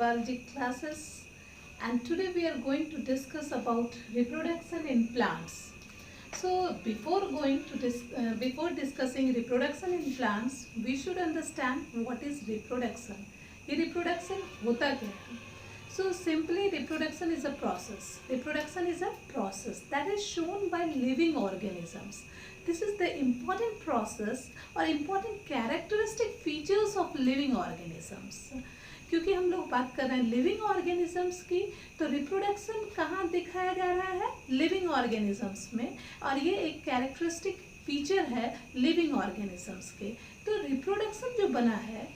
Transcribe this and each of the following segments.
biology classes, and today we are going to discuss about reproduction in plants. So before discussing reproduction in plants, we should understand what is reproduction. ये reproduction होता क्या है? So simply reproduction is a process. Reproduction is a process that is shown by living organisms. This is the important process or important characteristic features of living organisms. क्योंकि हम लोग बात कर रहे हैं लिविंग ऑर्गेनिजम्स की, तो रिप्रोडक्शन कहाँ दिखाया जा रहा है? लिविंग ऑर्गेनिजम्स में, और ये एक कैरेक्टरिस्टिक फीचर है लिविंग ऑर्गेनिजम्स के. तो रिप्रोडक्शन जो बना है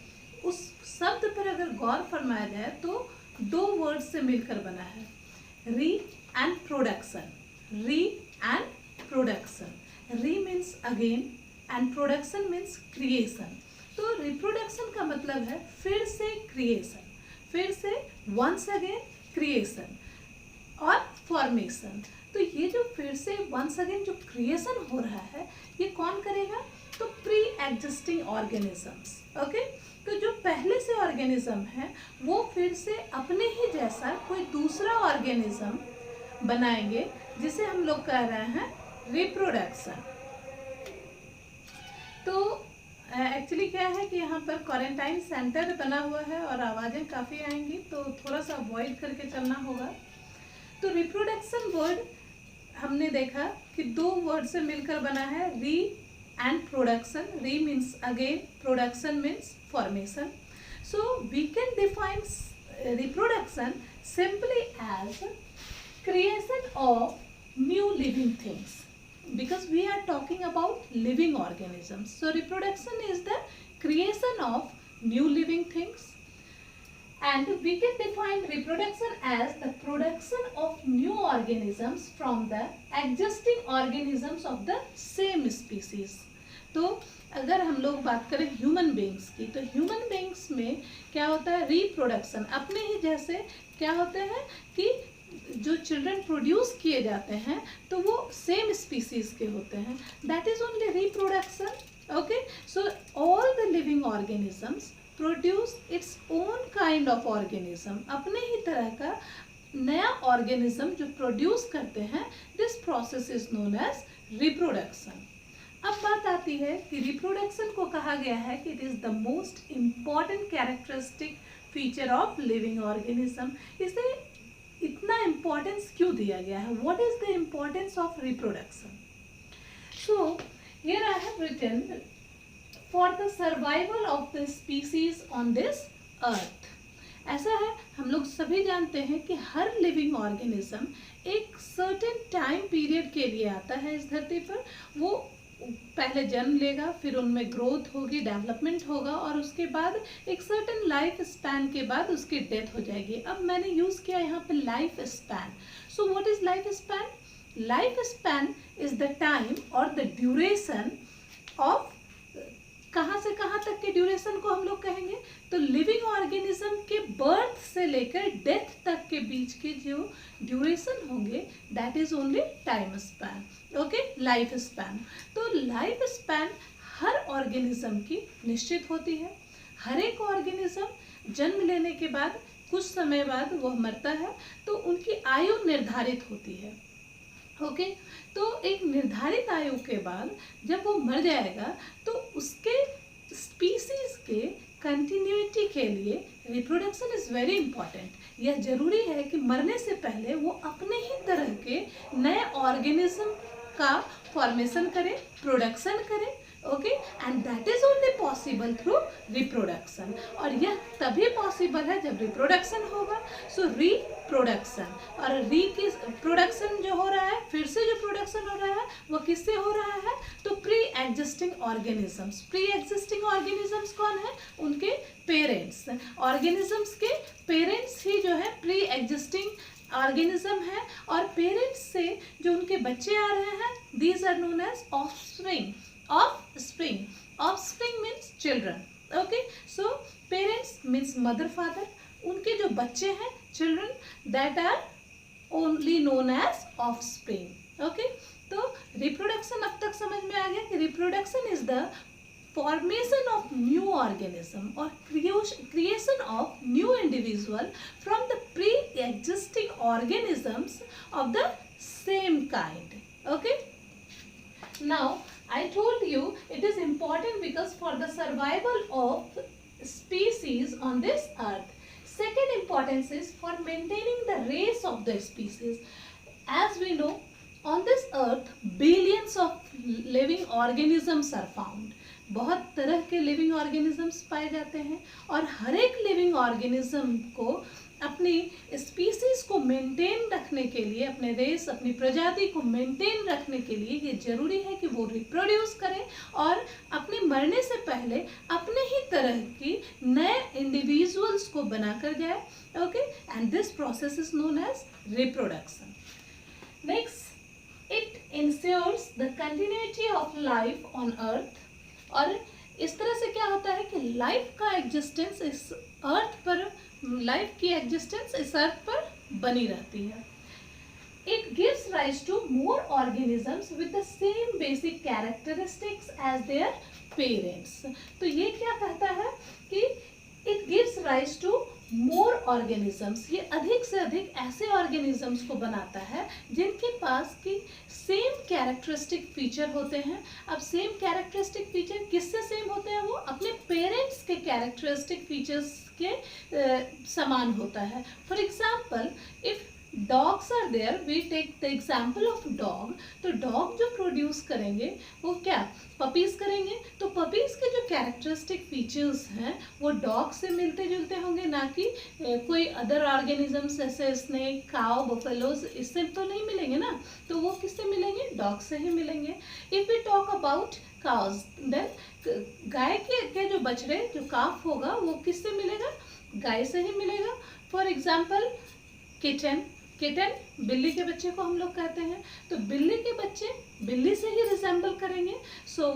उस शब्द पर अगर गौर फरमाया जाए तो दो वर्ड से मिलकर बना है, re and production. Re and production. Re means again and production means creation. तो रिप्रोडक्शन का मतलब है फिर से क्रिएशन, फिर से वंस अगेन क्रिएशन और फॉर्मेशन. तो ये जो फिर से वंस अगेन जो क्रिएशन हो रहा है ये कौन करेगा? तो प्री एग्जिस्टिंग ऑर्गेनिजम्स. ओके, तो जो पहले से ऑर्गेनिज्म है वो फिर से अपने ही जैसा कोई दूसरा ऑर्गेनिज्म बनाएंगे, जिसे हम लोग कह रहे हैं रिप्रोडक्शन. तो एक्चुअली क्या है कि यहाँ पर क्वारंटाइन सेंटर बना हुआ है और आवाज़ें काफ़ी आएंगी, तो थोड़ा सा अवॉइड करके चलना होगा. तो रिप्रोडक्शन वर्ड हमने देखा कि दो वर्ड से मिलकर बना है, re and production. Re means again, production means formation. So we can define reproduction simply as creation of new living things, because we are talking about living organisms. So reproduction is the creation of new living things, and we can define reproduction as the production of new organisms from the existing organisms of the same species. तो अगर हम लोग बात करें human beings की, तो human beings में क्या होता है? रिप्रोडक्शन. अपने ही जैसे क्या होते हैं कि जो चिल्ड्रन प्रोड्यूस किए जाते हैं तो वो सेम स्पीसीज के होते हैं. That is only reproduction. Okay, so all the living organisms produce its own kind of organism. अपने ही तरह का नया ऑर्गेनिज्म जो प्रोड्यूस करते हैं, this process is known as reproduction. अब बात आती है कि रिप्रोडक्शन को कहा गया है कि it is the most important characteristic feature of living organism. इसे इतना इम्पोर्टेंस क्यों दिया गया है? What is the importance of reproduction? So here I have written for the survival of the species on this earth. ऐसा है, हम लोग सभी जानते हैं कि हर लिविंग ऑर्गेनिज्म एक सर्टेन टाइम पीरियड के लिए आता है इस धरती पर. वो पहले जन्म लेगा, फिर उनमें ग्रोथ होगी, डेवलपमेंट होगा, और उसके बाद एक सर्टेन लाइफ स्पैन के बाद उसकी डेथ हो जाएगी. अब मैंने यूज़ किया यहाँ पे life span. So what is life span? Life span is the time और द ड्यूरेशन ऑफ, कहाँ से कहाँ तक के ड्यूरेशन को हम लोग कहेंगे? तो लिविंग ऑर्गेनिज्म के बर्थ से लेकर डेथ तक के बीच के जो ड्यूरेशन होंगे, that is only time span. Okay, life span. तो लाइफ स्पैन हर ऑर्गेनिज्म की निश्चित होती है. हर एक ऑर्गेनिज्म जन्म लेने के बाद कुछ समय बाद वह मरता है, तो उनकी आयु निर्धारित होती है. ओके, तो एक निर्धारित आयु के बाद जब वो मर जाएगा तो उसके स्पीसीज के कंटिन्यूटी के लिए रिप्रोडक्शन इज वेरी इंपॉर्टेंट. यह जरूरी है कि मरने से पहले वो अपने ही तरह के नए ऑर्गेनिज्म का फॉर्मेशन करे, प्रोडक्शन करे. Okay, and that is only possible through reproduction. और यह तभी पॉसिबल है जब रिप्रोडक्शन होगा. सो रिप्रोडक्शन और री की प्रोडक्शन जो हो रहा है, फिर से जो प्रोडक्शन हो रहा है वो किससे हो रहा है? तो pre existing organisms. Pre existing organisms कौन है? उनके पेरेंट्स. ऑर्गेनिजम्स के पेरेंट्स ही जो है प्री एग्जिस्टिंग ऑर्गेनिज्म है, और पेरेंट्स से जो उनके बच्चे आ रहे हैं, these are known as offspring. Offspring, offspring means children. Okay, so parents means mother father. उनके जो बच्चे हैं, children, that are only known as offspring. Okay, तो रिप्रोडक्शन अब तक समझ में आ गया कि reproduction is the formation of new organism or creation of new individual from the pre-existing organisms of the same kind. Okay. Now I told you it is important because for the survival of species on this earth. Second importance is for maintaining the race of the species. As we know, on this earth billions of living organisms are found. बहुत तरह के living organisms पाए जाते हैं और हर एक living organism को अपनी स्पीसीज को मेंटेन रखने के लिए, अपने रेस, अपनी प्रजाति को मेंटेन रखने के लिए ये जरूरी है कि वो रिप्रोड्यूस करें और अपने मरने से पहले अपने ही तरह की नए इंडिविजुअल्स को बनाकर जाए. Okay, and this process is known as reproduction. Next, it ensures the continuity of life on earth. और इस तरह से क्या होता है कि लाइफ का एग्जिस्टेंस इस अर्थ पर, लाइफ की एग्जिस्टेंस इस अर्थ पर बनी रहती है. It gives rise to more organisms with the same basic characteristics as their parents. तो ये क्या कहता है कि it gives rise to more organisms. ये अधिक से अधिक ऐसे ऑर्गेनिजम्स को बनाता है जिनके पास की सेम कैरेक्टरिस्टिक फीचर होते हैं. अब सेम कैरेक्टरिस्टिक फीचर किससे सेम होते हैं? वो अपने पेरेंट्स के कैरेक्टरिस्टिक फीचर्स के समान होता है. For example, if dogs are there, we take the example of dog. तो डॉग जो प्रोड्यूस करेंगे वो क्या, पपीज करेंगे. तो पपीज के जो कैरेक्टरिस्टिक फीचर्स हैं वो डॉग से मिलते जुलते होंगे, ना कि कोई अदर ऑर्गेनिजम्स जैसे स्नेक, काउ, बफेलोज, इससे तो नहीं मिलेंगे ना. तो वो किससे मिलेंगे? डॉग से ही मिलेंगे. If we talk about cows, then गाय के जो बछड़े, जो काफ होगा वो किससे मिलेगा? गाय से ही मिलेगा. फॉर एग्जाम्पल किटन, किटन बिल्ली के बच्चे को हम लोग कहते हैं. तो बिल्ली के बच्चे बिल्ली से ही रिसेंबल करेंगे. So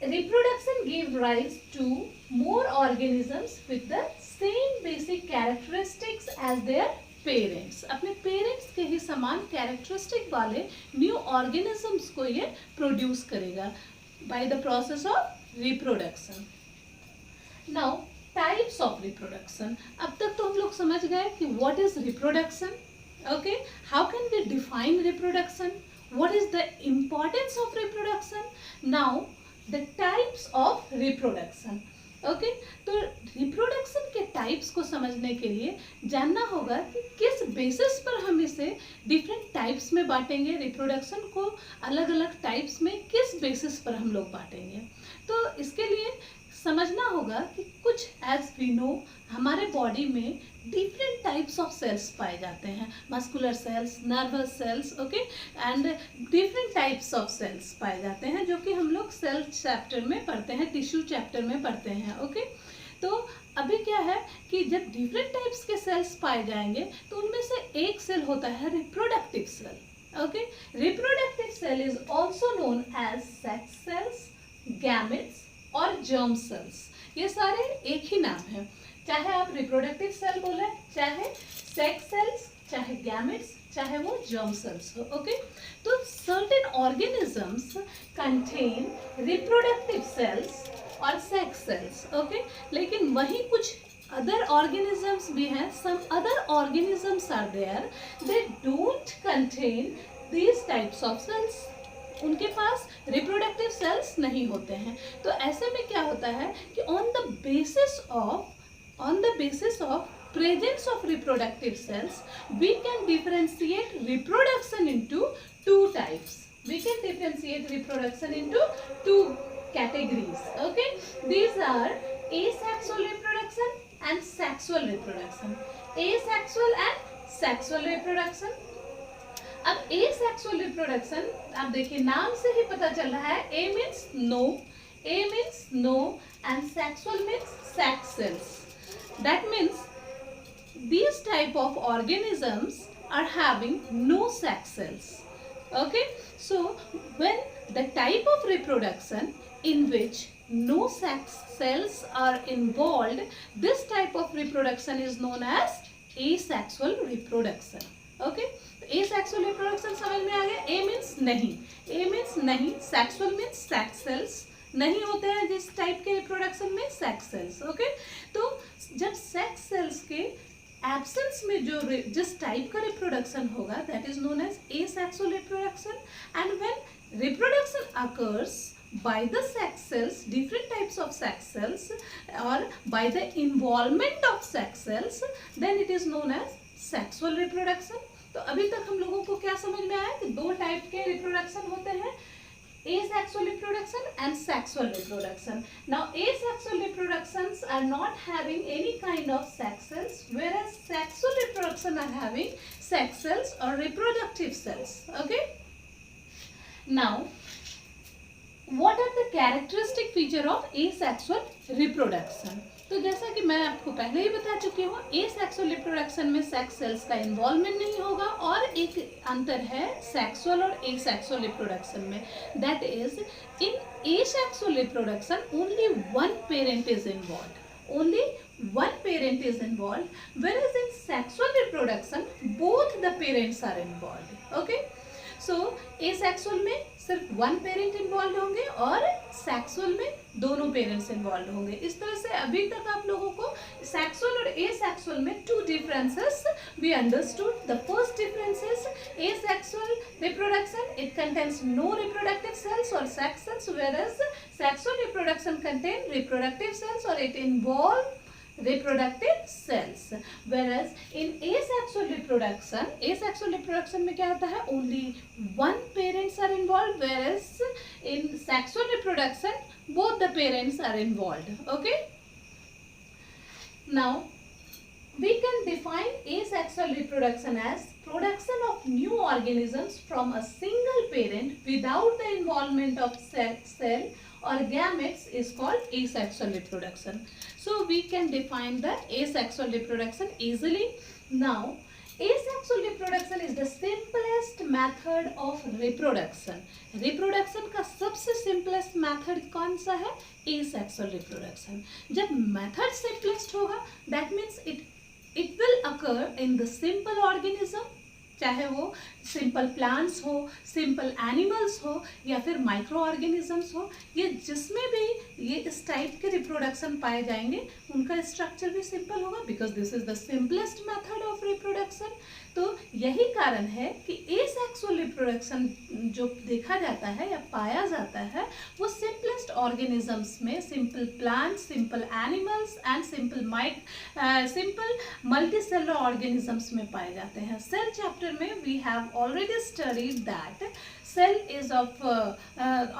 reproduction give rise to more organisms with the same basic characteristics as their parents. अपने पेरेंट्स के ही समान कैरेक्टरिस्टिक वाले न्यू ऑर्गेनिजम्स को ये प्रोड्यूस करेगा by the process of reproduction. Now, types of reproduction. अब तक तो हम लोग समझ गए कि what is reproduction. Okay, how can we define reproduction, what is the importance of reproduction. Now the types of reproduction. Okay, तो रिप्रोडक्शन के टाइप्स को समझने के लिए जानना होगा कि किस बेसिस पर हम इसे डिफरेंट टाइप्स में बांटेंगे. रिप्रोडक्शन को अलग अलग टाइप्स में किस बेसिस पर हम लोग बांटेंगे. तो इसके लिए समझना होगा कि कुछ, एज वी नो, हमारे बॉडी में डिफरेंट टाइप्स ऑफ सेल्स पाए जाते हैं. Muscular cells, nervous cells, okay, and different types of cells पाए जाते हैं जो कि हम लोग सेल चैप्टर में पढ़ते हैं, टिश्यू चैप्टर में पढ़ते हैं. ओके, तो अभी क्या है कि जब डिफरेंट टाइप्स के सेल्स पाए जाएंगे तो उनमें से एक सेल होता है reproductive cell. Okay, reproductive cell is also known as sex cells, gametes और जर्म सेल्स. ये सारे एक ही नाम है. चाहे आप रिप्रोडक्टिव सेल बोले, चाहे सेक्स सेल्स, चाहे गैमेट्स, चाहे वो जर्म सेल्स हो. ओके, तो certain organisms contain reproductive cells और सेक्स सेल्स. ओके, लेकिन वही कुछ अदर ऑर्गेनिजम्स भी हैं. Some other organisms are there, they don't contain these types of cells. उनके पास रिप्रोडक्टिव सेल्स नहीं होते हैं. तो ऐसे में क्या होता है कि on the basis of presence of reproductive cells, we can differentiate reproduction into two types. We can differentiate reproduction into two categories. Okay, these are asexual reproduction and sexual reproduction. Asexual and sexual reproduction. अब asexual reproduction, आप देखिए नाम से ही पता चल रहा है. A means no, A means no, and sexual means sex cells. That means these type of organisms are having no sex cells. Okay, so when the type of reproduction in which no sex cells are involved, this type of reproduction is known as asexual reproduction. Okay, asexual reproduction समझ में आ गया. A means नहीं, A means नहीं, sexual means sex cells, नहीं होते हैं जिस टाइप के रिप्रोडक्शन में, सेक्स सेल्स। ओके, तो जब सेक्स सेल्स के एब्सेंस में जो जिस टाइप का रिप्रोडक्शन होगा that is known as asexual reproduction. And when reproduction occurs by the sex cells, different types of sex cells, or by the involvement of sex cells, then it is known as sexual reproduction. तो अभी तक हम लोगों को क्या समझ में आया कि दो टाइप के रिप्रोडक्शन होते हैं, asexual reproduction and sexual reproduction. Now asexual reproductions are not having any kind of sex cells, whereas sexual reproduction are having sex cells or reproductive cells. Okay, now what are the characteristic feature of asexual reproduction? तो जैसा कि मैं आपको पहले ही बता चुकी हूँ, asexual reproduction में सेक्स सेल्स का इन्वॉल्वमेंट नहीं होगा, और एक अंतर है सेक्सुअल और एसेक्सुअल रिप्रोडक्शन में, that is in asexual reproduction only one parent is involved, only one parent is involved, whereas in sexual reproduction both the parents are involved. Okay, so asexual में सिर्फ वन पेरेंट इन्वॉल्व होंगे और sexual में दोनों parents involve होंगे। इस तरह से अभी तक आप लोगों को सेक्सुअल और एसेक्सुअल में two differences we understood. The first difference is asexual reproduction, it contains no reproductive cells और sex cells, whereas sexual reproduction contain reproductive cells और it involve reproductive cells, whereas in asexual reproduction में क्या होता है, only one parents are involved, whereas in sexual reproduction both the parents are involved. Okay, now we can define asexual reproduction as production of new organisms from a single parent without the involvement of cell or gametes is called asexual reproduction. So we can define the asexual reproduction easily. Now asexual reproduction is the simplest method of reproduction. Reproduction का सबसे simplest method कौन सा है, asexual reproduction. जब method simplest होगा that means it will occur in the simple organism, चाहे वो simple plants हो, सिंपल एनिमल्स हो या फिर माइक्रो ऑर्गेनिजम्स हो, ये जिसमें भी ये इस टाइप के रिप्रोडक्शन पाए जाएंगे उनका स्ट्रक्चर भी सिंपल होगा, because this is the simplest method of reproduction. तो यही कारण है कि एसेक्सुअल रिप्रोडक्शन जो देखा जाता है या पाया जाता है वो सिंपलेस्ट ऑर्गेनिजम्स में, simple plants, simple animals and simple multicellular organisms में पाए जाते हैं। सेल चैप्टर में we have already studied that cell is of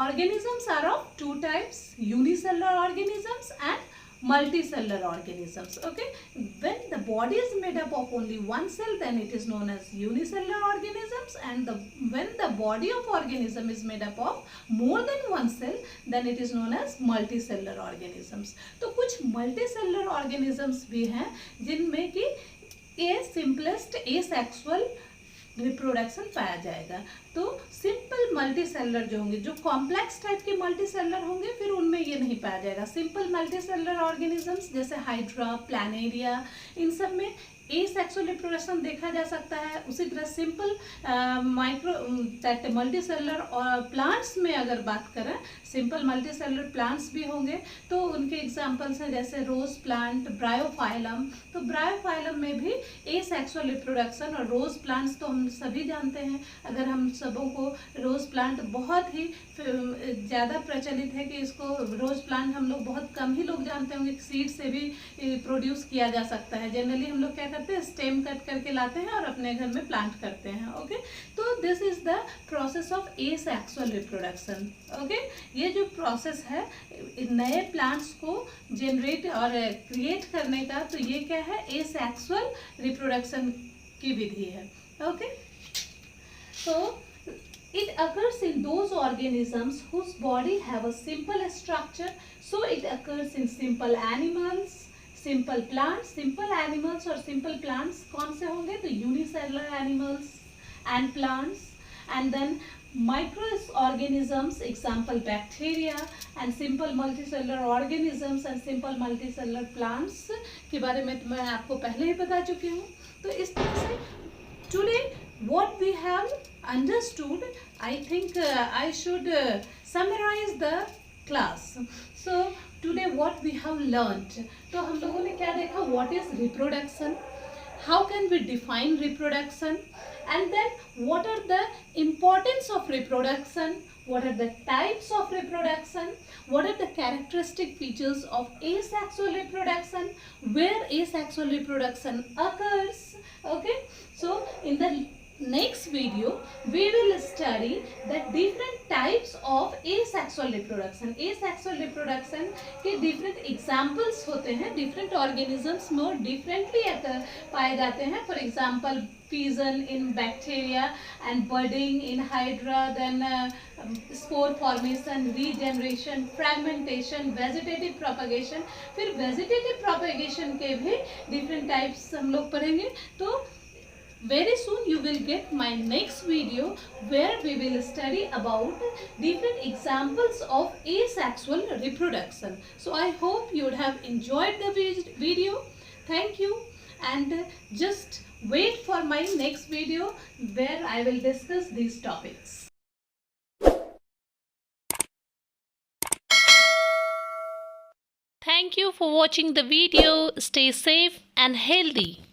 organisms are of two types, unicellular organisms and multicellular organisms. Okay, when the body is made up of only one cell then it is known as unicellular organisms, and when the body of organism is made up of more than one cell then it is known as multicellular organisms. तो कुछ multicellular organisms भी हैं जिनमें कि ये simplest asexual reproduction पाया जाएगा। तो सिंपल मल्टीसेलुलर जो होंगे, जो कॉम्प्लेक्स टाइप के मल्टीसेलुलर होंगे फिर उनमें ये नहीं पाया जाएगा। सिंपल मल्टीसेलुलर ऑर्गेनिजम्स जैसे हाइड्रा, प्लानेरिया, इन सब में एसेक्सुअल रिप्रोडक्शन देखा जा सकता है। उसी तरह सिंपल मल्टीसेलुलर और प्लांट्स में अगर बात करें, सिंपल मल्टीसेलुलर प्लांट्स भी होंगे तो उनके एग्जांपल्स हैं जैसे रोज प्लांट, ब्रायोफाइलम। तो ब्रायोफाइलम में भी एसेक्सुअल रिप्रोडक्शन, और रोज प्लांट्स तो हम सभी जानते हैं। अगर हम सबों को रोज प्लांट बहुत ही ज़्यादा प्रचलित है कि इसको रोज प्लांट हम लोग बहुत कम ही लोग जानते होंगे, सीड से भी प्रोड्यूस किया जा सकता है। जनरली हम लोग क्या करते हैं, स्टेम कट करके लाते हैं और अपने घर में प्लांट करते हैं। ओके, तो this is the process of asexual reproduction. Okay, ये जो प्रोसेस है नए प्लांट्स को जनरेट और क्रिएट करने का, तो ये क्या है, एसेक्सुअल रिप्रोडक्शन की विधि है। Okay, so it occurs in those organisms whose body have a simple structure. So it occurs in simple animals, simple plants. Simple animals और simple plants कौन से होंगे, तो unicellular animals and plants, and then microorganisms, example bacteria, and simple multicellular organisms and simple multicellular plants के बारे में तो मैं आपको पहले ही बता चुकी हूँ। तो इस तरह से today what we have understood, I think I should summarize the class. So today what we have learned, तो हम लोगों ने क्या देखा, what is reproduction, how can we define reproduction, and then what are the importance of reproduction, what are the types of reproduction, what are the characteristic features of asexual reproduction, where asexual reproduction occurs. Okay, so in the next video we will study the different types of asexual reproduction. asexual reproduction के different examples होते हैं, different organisms में और differently पाए जाते हैं. For example, fission in bacteria and budding in hydra, then spore formation, regeneration, fragmentation, vegetative propagation. फिर vegetative propagation के भी different types हम लोग पढ़ेंगे. तो very soon you will get my next video where we will study about different examples of asexual reproduction. So I hope you would have enjoyed the video. Thank you, and just wait for my next video where I will discuss these topics. Thank you for watching the video. Stay safe and healthy.